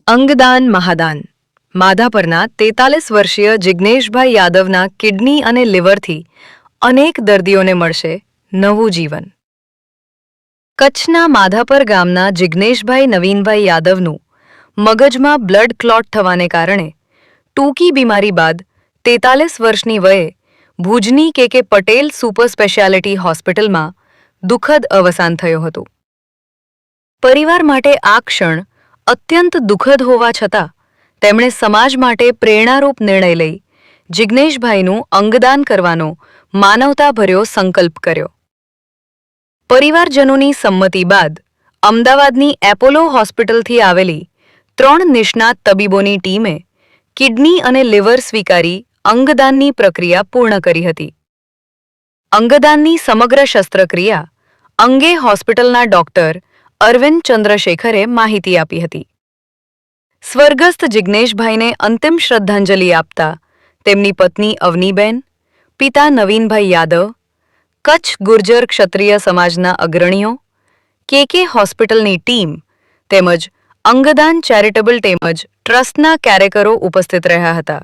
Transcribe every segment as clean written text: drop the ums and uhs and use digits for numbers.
અંગદાન મહાદાન માધાપરના 43 વર્ષીય જિગ્નેશભાઈ યાદવના કિડની અને લીવરથી અનેક દર્દીઓને મળશે નવું જીવન. કચ્છના માધાપર ગામના જિગ્નેશભાઈ નવીનભાઈ યાદવનું મગજમાં બ્લડ ક્લોટ થવાને કારણે ટૂંકી બીમારી બાદ 43 વર્ષની વયે ભુજની કે પટેલ સુપર સ્પેશિયાલિટી હોસ્પિટલમાં દુઃખદ અવસાન થયું હતું. પરિવાર માટે આ ક્ષણ અત્યંત દુઃખદ હોવા છતાં તેમણે સમાજ માટે પ્રેરણારૂપ નિર્ણય લઈ જિગ્નેશભાઈનું અંગદાન કરવાનો માનવતાભર્યો સંકલ્પ કર્યો. પરિવારજનોની સંમતિ બાદ અમદાવાદની એપોલો હોસ્પિટલથી આવેલી 3 નિષ્ણાત તબીબોની ટીમે કિડની અને લીવર સ્વીકારી અંગદાનની પ્રક્રિયા પૂર્ણ કરી હતી. અંગદાનની સમગ્ર શસ્ત્રક્રિયા અંગે હોસ્પિટલના ડોક્ટર અરવિંદ ચંદ્રશેખરે માહિતી આપી હતી. સ્વર્ગસ્થ જિગ્નેશભાઈને અંતિમ શ્રદ્ધાંજલિ આપતા તેમની પત્ની અવનીબેન, પિતા નવીનભાઈ યાદવ, કચ્છ ગુર્જર ક્ષત્રિય સમાજના અગ્રણીઓ, કે હોસ્પિટલની ટીમ તેમજ અંગદાન ચેરિટેબલ તેમજ ટ્રસ્ટના કાર્યકરો ઉપસ્થિત રહ્યા હતા.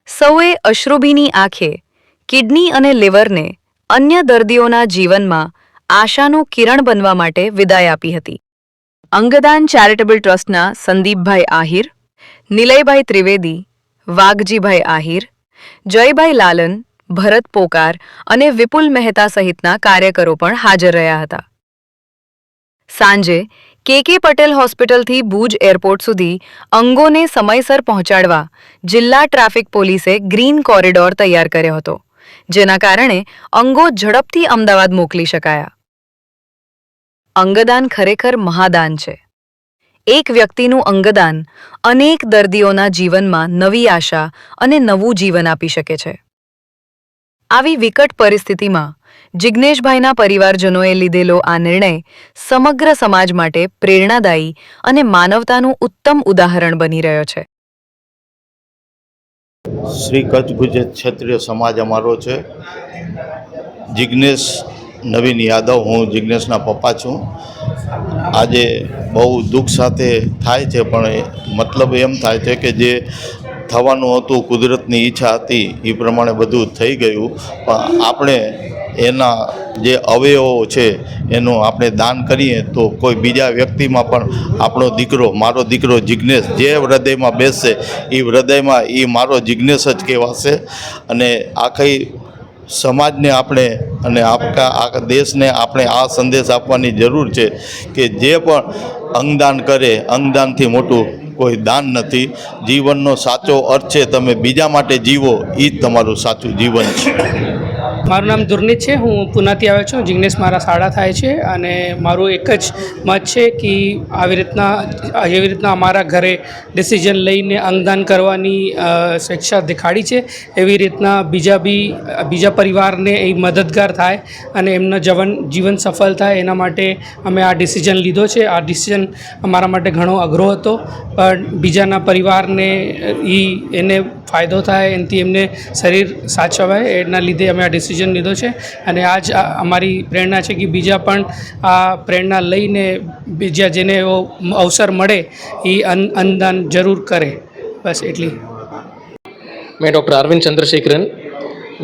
સૌએ અશ્રુભીની આંખે કિડની અને લીવરને અન્ય દર્દીઓના જીવનમાં આશાનું કિરણ બનવા માટે વિદાય આપી હતી. અંગદાન ચેરિટેબલ ટ્રસ્ટના સંદીપભાઈ આહિર, નિલયભાઈ ત્રિવેદી, વાઘજીભાઈ આહિર, જયભાઈ લાલન, ભરત પોકાર અને વિપુલ મહેતા સહિતના કાર્યકરો પણ હાજર રહ્યા હતા. સાંજે કે પટેલ હોસ્પિટલથી ભુજ એરપોર્ટ સુધી અંગોને સમયસર પહોંચાડવા જિલ્લા ટ્રાફિક પોલીસે ગ્રીન કોરિડોર તૈયાર કર્યો હતો, જેના કારણે અંગો ઝડપથી અમદાવાદ મોકલી શકાયા. અંગદાન ખરેખર મહાદાન છે. એક વ્યક્તિનું અંગદાન અનેક દર્દીઓના જીવનમાં નવી આશા અને નવું જીવન આપી શકે છે. આવી વિકટ પરિસ્થિતિમાં જિગ્નેશભાઈના પરિવારજનોએ લીધેલો આ નિર્ણય સમગ્ર સમાજ માટે પ્રેરણાદાયી અને માનવતાનું ઉત્તમ ઉદાહરણ બની રહ્યો છે. શ્રી કચ્છ ગુર્જર ક્ષત્રિય સમાજ અમારો છે. જિગ્નેશ નવીન યાદવ, હું જિગ્નેશના પપ્પા છું. આજે બહુ દુઃખ સાથે થાય છે, પણ મતલબ એમ થાય છે કે જે થવાનું હતું, કુદરતની ઈચ્છા હતી એ પ્રમાણે બધું થઈ ગયું. પણ આપણે એના જે અવયવો છે એનું આપણે દાન કરીએ તો કોઈ બીજા વ્યક્તિમાં પણ આપણો દીકરો, મારો દીકરો જિગ્નેશ જે હૃદયમાં બેસશે એ હૃદયમાં એ મારો જિગ્નેશ જ કહેવાશે. અને આખી સમાજને આપણે અને આખા દેશને આપણે આ સંદેશ આપવાની જરૂર છે કે જે પણ અંગદાન કરે, અંગદાનથી મોટું કોઈ દાન નથી. જીવનનો સાચો અર્થ છે તમે બીજા માટે જીવો, એ જ તમારું સાચું જીવન છે. મારું નામ દુર્નિત છે. હું પુનાથી આવ્યો છું. જિગ્નેશ મારા સાડા થાય છે અને મારું એક જ મત છે કે જેવી રીતના અમારા ઘરે ડિસિઝન લઈને અંગદાન કરવાની સ્વેચ્છા દેખાડી છે, એવી રીતના બીજા પરિવારને એ મદદગાર થાય અને એમનો જીવન સફળ થાય, એના માટે અમે આ ડિસિઝન લીધો છે. આ ડિસિઝન અમારા માટે ઘણો અઘરો હતો, પણ બીજાના પરિવારને એને ફાયદો થાય, એનાથી એમને શરીર સાચવાય, એના લીધે અમે આ ડિસિઝન લીધો છે. અને આ જ અમારી પ્રેરણા છે કે બીજા પણ આ પ્રેરણા લઈને બીજા જેને એવો અવસર મળે એ અંગદાન જરૂર કરે. બસ એટલી. मैं डॉक्टर अरविंद चंद्रशेखरन,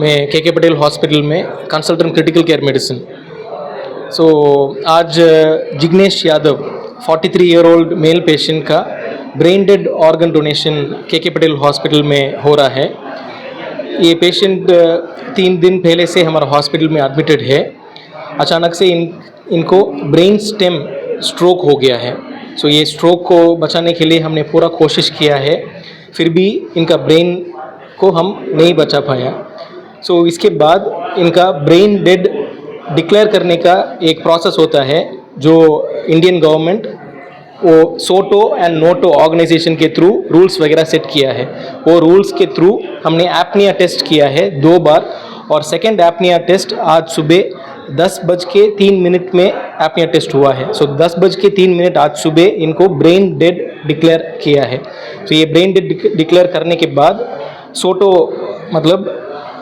मैं के पटेल हॉस्पिटल में कंसल्टेंट क्रिटिकल केयर मेडिसिन. सो आज Jignesh Yadav 43 year old male patient का ब्रेन डेड ऑर्गन डोनेशन के पटेल हॉस्पिटल में हो रहा है. ये पेशेंट 3 दिन पहले से हमारा हॉस्पिटल में एडमिटेड है. अचानक से इनको ब्रेन स्टेम स्ट्रोक हो गया है. सो ये स्ट्रोक को बचाने के लिए हमने पूरा कोशिश किया है, फिर भी इनका ब्रेन को हम नहीं बचा पाया. सो इसके बाद इनका ब्रेन डेड डिक्लेयर करने का एक प्रोसेस होता है जो इंडियन गवर्नमेंट वो सोटो एंड नोटो ऑर्गेनाइजेशन के थ्रू रूल्स वगैरह सेट किया है. वो रूल्स के थ्रू हमने एपनिया टेस्ट किया है 2 बार, और सेकेंड एपनिया टेस्ट आज सुबह 10:03 में एपनिया टेस्ट हुआ है. सो 10:03 आज सुबह इनको ब्रेन डेड डिक्लेयर किया है. तो ये ब्रेन डेड डिक्लेयर करने के बाद सोटो मतलब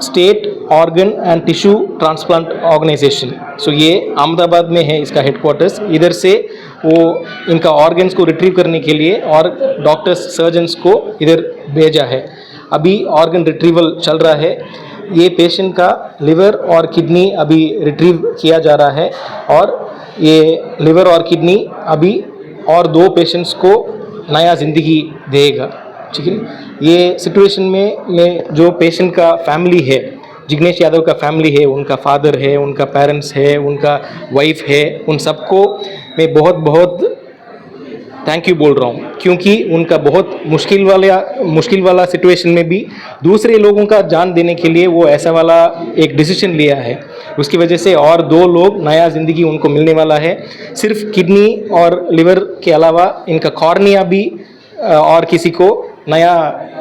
state organ and tissue transplant organisation, so ये अहमदाबाद में है इसका हेडक्वार्टर्स. इधर से वो इनका ऑर्गन्स को रिट्रीव करने के लिए और डॉक्टर्स सर्जन्स को इधर भेजा है। अभी ऑर्गन रिट्रीवल चल रहा है। ये पेशेंट का लिवर और किडनी अभी रिट्रीव किया जा रहा है और ये लिवर और किडनी अभी और 2 पेशेंट्स को नया ज़िंदगी देगा। ठीक है। ये सिचुएशन में जो पेशेंट का फैमिली है, जिग्नेश यादव का फैमिली है, उनका फादर है, उनका पेरेंट्स है, उनका वाइफ है, उन सबको मैं बहुत बहुत थैंक यू बोल रहा हूँ, क्योंकि उनका बहुत मुश्किल वाला सिचुएशन में भी दूसरे लोगों का जान देने के लिए वो ऐसा वाला एक डिसीजन लिया है। उसकी वजह से और 2 लोग नया ज़िंदगी उनको मिलने वाला है। सिर्फ किडनी और लिवर के अलावा इनका कॉर्निया भी और किसी को नया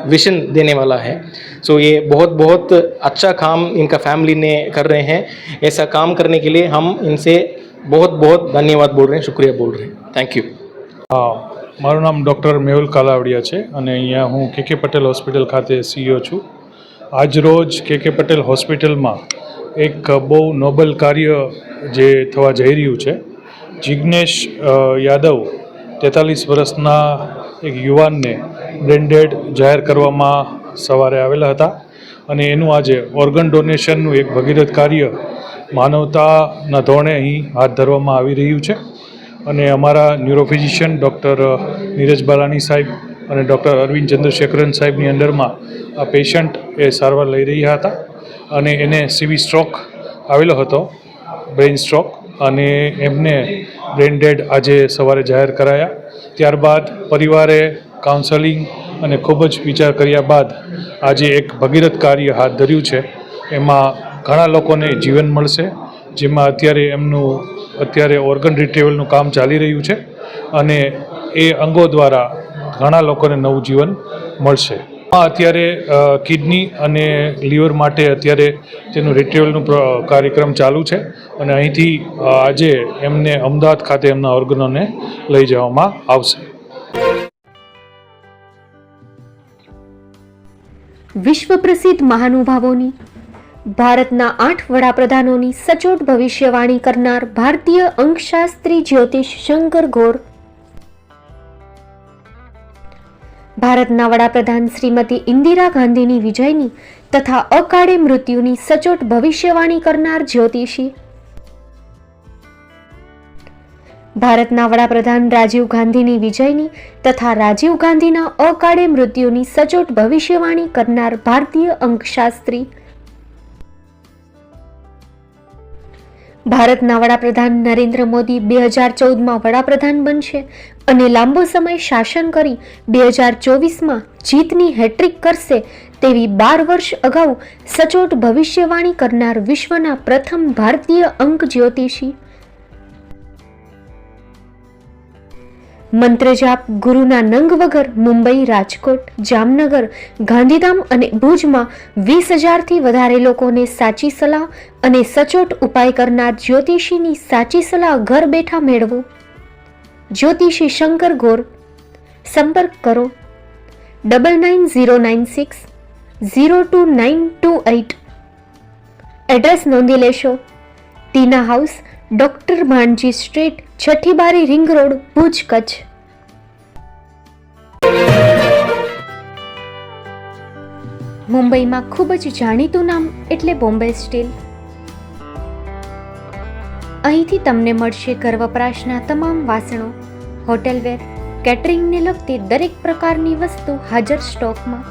विजन देने वाला है। सो ये बहुत बहुत अच्छा काम इनका फैमिली ने कर रहे हैं। ऐसा काम करने के लिए हम इनसे बहुत बहुत धन्यवाद बोल रहे हैं, शुक्रिया बोल रहे हैं। Thank you. હા, મારું નામ ડૉક્ટર મેહુલ કાલાવડિયા છે અને અહીંયા હું કે પટેલ હોસ્પિટલ ખાતે CEO છું. આજ રોજ કે પટેલ હોસ્પિટલમાં એક બહુ નોબલ કાર્ય જે થવા જઈ રહ્યું છે. જિગ્નેશ યાદવ 43 વર્ષના એક યુવાનને બ્રેન ડેડ જાહેર કરવામાં સવારે આવેલા હતા અને એનું આજે ઓર્ગન ડોનેશનનું એક ભગીરથ કાર્ય માનવતાના ધોરણે અહીં હાથ ધરવામાં આવી રહ્યું છે. અને અમારા ન્યુરોફિઝિશિયન ડૉક્ટર નીરજ બાલાની સાહેબ અને ડૉક્ટર અરવિંદ ચંદ્રશેખરન સાહેબની અંડરમાં આ પેશન્ટ એ સારવાર લઈ રહ્યા હતા અને એને CV સ્ટ્રોક આવેલો હતો, બ્રેઇન સ્ટ્રોક, અને એમને બ્રેન ડેડ આજે સવારે જાહેર કરાયા. ત્યારબાદ પરિવારે કાઉન્સેલિંગ અને ખૂબ જ વિચાર કર્યા બાદ આજે એક ભગીરથ કાર્ય હાથ ધર્યું છે. એમાં ઘણા લોકોને જીવન મળશે, જેમાં અત્યારે ઓર્ગન રિટ્રીવલનું કામ ચાલી રહ્યું છે અને એ અંગો દ્વારા ઘણા લોકોને નવું જીવન મળશે. અત્યારે કિડની અને લીવર માટે અત્યારે તેનું રિટ્રીવલનું કાર્યક્રમ ચાલુ છે અને અહીંથી આજે એમને અમદાવાદ ખાતે એમના ઓર્ગનોને લઈ જવામાં આવશે. વિશ્વ પ્રસિદ્ધ મહાનુભાવોની, ભારતના 8 વડાપ્રધાનોની સચોટ ભવિષ્યવાણી કરનાર ભારતીય અંકશાસ્ત્રી જ્યોતિષ શંકર ગોર, ભારતના વડાપ્રધાન શ્રીમતી ઇન્દિરા ગાંધીની વિજયની તથા અકાળે મૃત્યુની સચોટ ભવિષ્યવાણી કરનાર જ્યોતિષી, ભારતના વડાપ્રધાન રાજીવ ગાંધીની વિજયની તથા રાજીવ ગાંધીના અકાળે મૃત્યુની સચોટ ભવિષ્યવાણી કરનાર ભારતીય અંકશાસ્ત્રી, ભારતના વડાપ્રધાન નરેન્દ્ર મોદી 2014માં વડાપ્રધાન બનશે અને લાંબો સમય શાસન કરી 2024માં જીતની હેટ્રિક કરશે તેવી 12 વર્ષ અગાઉ સચોટ ભવિષ્યવાણી કરનાર વિશ્વના પ્રથમ ભારતીય અંક જ્યોતિષી, મંત્રજાપ ગુરુના નંગ વગર મુંબઈ, રાજકોટ, જામનગર, ગાંધીધામ અને ભુજમાં 20,000થી વધારે લોકોને સાચી સલાહ અને સચોટ ઉપાય કરનાર જ્યોતિષીની સાચી સલાહ ઘર બેઠા મેળવો. જ્યોતિષી શંકર ગોર. સંપર્ક કરો 9909602928. એડ્રેસ નોંધી લેશો. ટીના હાઉસ, ડોક્ટર ભાણજી સ્ટ્રીટ, છઠ્ઠી બારી, રિંગ રોડ, ભુજ, કચ્છ. મુંબઈમાં ખૂબ જ જાણીતું નામ એટલે બોમ્બે સ્ટીલ. અહીંથી તમને મળશે ઘર વપરાશના તમામ વાસણો, હોટેલવેર, કેટરિંગને લગતી દરેક પ્રકારની વસ્તુ હાજર સ્ટોકમાં.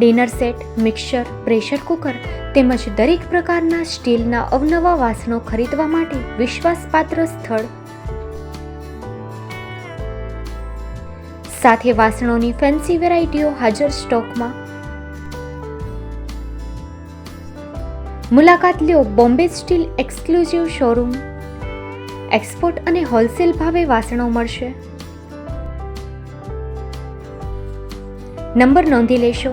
Dinner set, mixer, pressure cooker તેમજ દરેક પ્રકારના સ્ટીલના અવનવા વાસણો ખરીદવા માટે વિશ્વાસપાત્ર સ્થળ. સાથે વાસણોની ફેન્સી વેરાયટીઓ હાજર સ્ટોકમાં. મુલાકાત લ્યો Bombay steel exclusive showroom. Export અને હોલસેલ ભાવે વાસણો મળશે. નંબર નોંધી લેશો.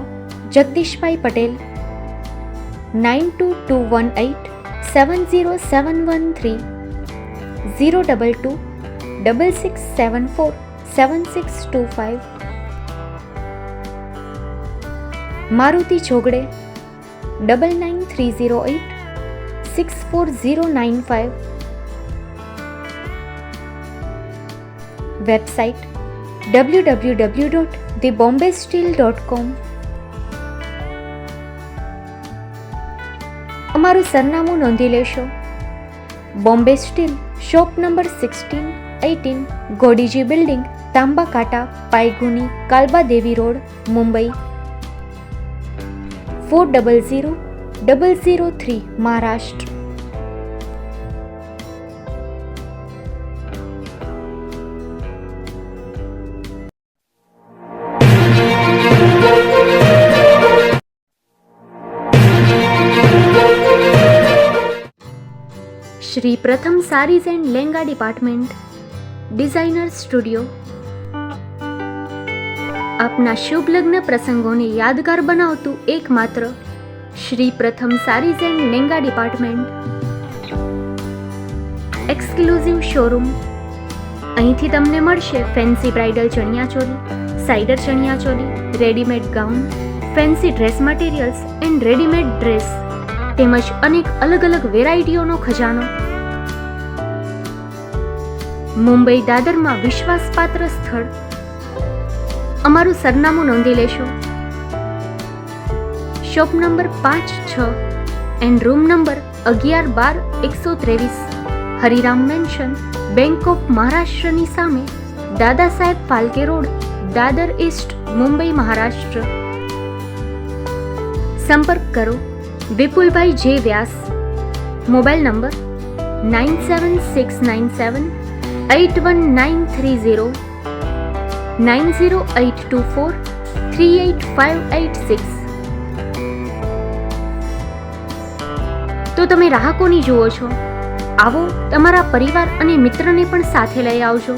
જગદીશભાઈ પટેલ 9221870713 022 6674 7625. Maruti Jogde 9930864095 website www.thebombasteel.com. અમારું સરનામું નોંધી લેશો. Bombay steel, shop number 16-18, Godiji building, Tamba Kanta, Paydhuni, Kalba Devi road, Mumbai 400003, Maharashtra. Shri Pratham sarees and lehenga department, designer studio. આપના શુભ લગ્ન પ્રસંગોને યાદગાર બનાવતું એકમાત્ર Shri Pratham sarees and lehenga department. Exclusive showroom. અહીંથી તમને મળશે fancy bridal chaniya choli, cider chaniya choli, readymade gown, fancy dress materials and readymade dress તેમજ અનેક અલગ અલગ વેરાયટીઓનો ખજાનો. મુંબઈ દાદરમાં વિશ્વાસપાત્ર સ્થળ. અમારું સરનામું નોંધી લેશો. Shop number 5-6 and room number 11-12-123, Hariram mansion, bank of મહારાષ્ટ્રની સામે, દાદા સાહેબ ફાલ્કે રોડ, દાદર ઈસ્ટ, મુંબઈ, મહારાષ્ટ્ર. સંપર્ક કરો વિપુલભાઈ જે વ્યાસ. Mobile number 9769781930, 9082438586. તો તમે રાહ કોની જુઓ છો? આવો, તમારા પરિવાર અને મિત્રને પણ સાથે લઈ આવજો.